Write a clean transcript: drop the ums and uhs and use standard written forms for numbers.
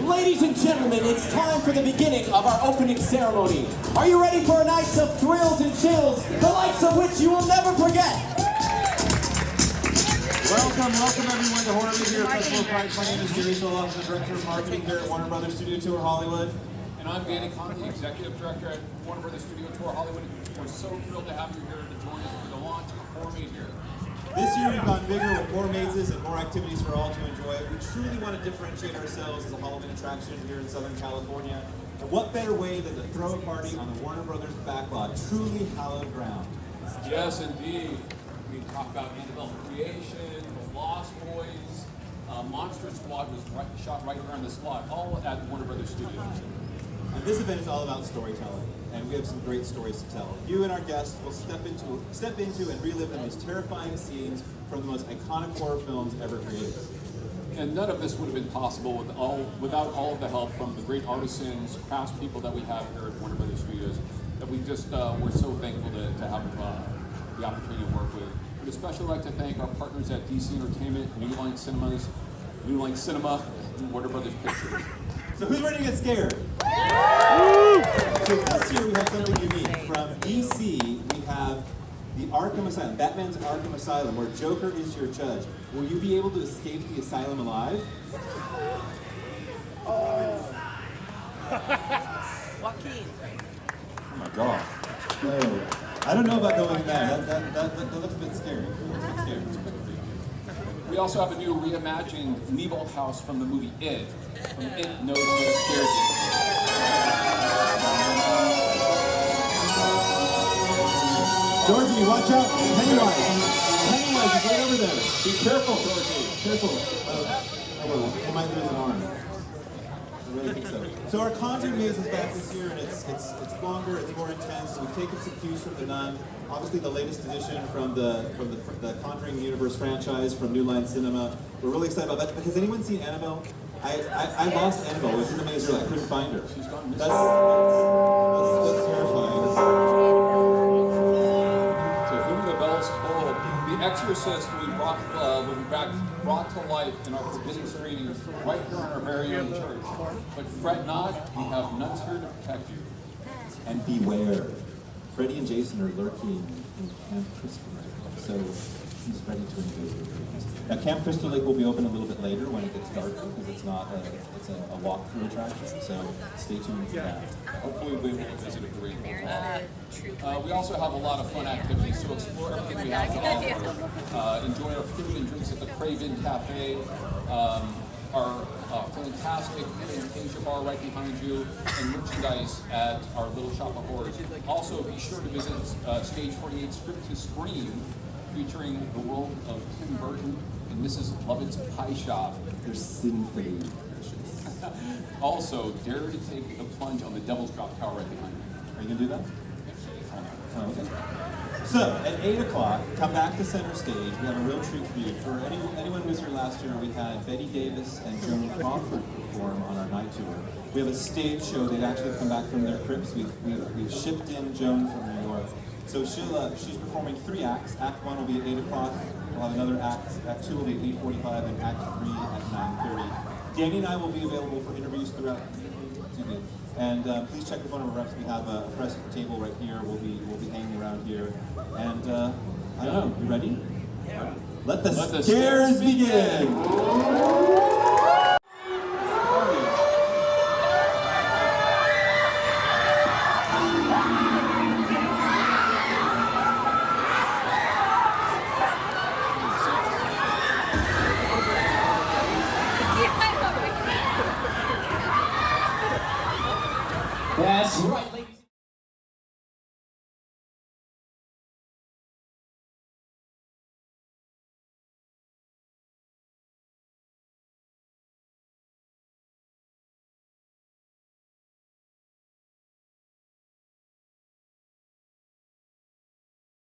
Ladies and gentlemen, it's time for the beginning of our opening ceremony. Are you ready for a night of thrills and chills, the likes of which you will never forget? Welcome everyone to Horror Movie at Festival of Fright. My name is Gary Soloff, the Director of Marketing here at Warner Brothers Studio Tour Hollywood. And I'm Danny Conn, the Executive Director at Warner Brothers Studio Tour Hollywood. We're so thrilled to have you here to join us for the launch of Horror Made Here. This year we've gone bigger with more mazes and more activities for all to enjoy. We truly want to differentiate ourselves as a Halloween attraction here in Southern California. And what better way than to throw a party on the Warner Brothers backlot, truly hallowed ground. Yes, indeed. We talk about Annabelle Creation, The Lost Boys, Monster Squad was shot right here on the spot, all at Warner Brothers Studios. And this event is all about storytelling, and we have some great stories to tell. You and our guests will step into and relive the most terrifying scenes from the most iconic horror films ever created. And none of this would have been possible without all of the help from the great artisans, craftspeople that we have here at Warner Brothers Studios, that we just we're so thankful to have the opportunity to work with. We'd especially like to thank our partners at DC Entertainment, New Line Cinema, and Warner Brothers Pictures. So who's ready to get scared? So this year we have something unique. From DC, we have the Arkham Asylum, Batman's Arkham Asylum, where Joker is your judge. Will you be able to escape the asylum alive? Joaquin. Oh my God. No. I don't know about going there. That looks a bit scary. We also have a new reimagined Neibolt house from the movie It. From It Knows What Scares You. Georgie, watch out! Pennywise is right over there. Be careful, Georgie. Careful. He might lose an arm. I really think so. So our Conjring Maze is back this year, and it's longer, it's more intense. We've taken some cues from The Nun, obviously the latest edition from the Conjuring Universe franchise from New Line Cinema. We're really excited about that. But has anyone seen Annabelle? I lost Annabelle. It was in the maze earlier. I couldn't find her. She's gone missing. That's terrifying. To whom the bells toll, The Exorcist will be brought to life in our forbidden screenings right here in our very own church. But fret not, we have nuns here to protect you. And beware, Freddy and Jason are lurking in Camp Crystal Lake, so he's ready to engage. Now, Camp Crystal Lake will be open a little bit later when it gets darker, because it's not it's a walkthrough attraction. So stay tuned for that. Hopefully we will visit it great. We also have a lot of fun activities, so explore everything we have to offer. Enjoy our food and drinks at the Craven Cafe, our fantastic Asia bar right behind you, and merchandise at our Little Shop of Horrors. Also, be sure to visit Stage 48 Script to Scream, featuring the world of Tim Burton and Mrs. Lovett's Pie Shop. They're sinfully delicious. Also, dare to take the plunge on the Devil's Drop Tower right behind you. Are you going to do that? Oh, okay. So, at 8 o'clock, come back to center stage. We have a real treat for you. For anyone who was here last year, we had Betty Davis and Joan Crawford perform on our night tour. We have a stage show. They've actually come back from their crypts. We've shipped in Joan from New York. So she's performing 3 acts. Act 1 will be at 8 o'clock. We'll have another act. Act 2 will be at 8:45, and Act 3 at 9:30. Danny and I will be available for interviews throughout. And please check with one of our reps. We have a press table right here. We'll be hanging around here. And I don't know. You ready? Yeah. Let the scares begin. That's right.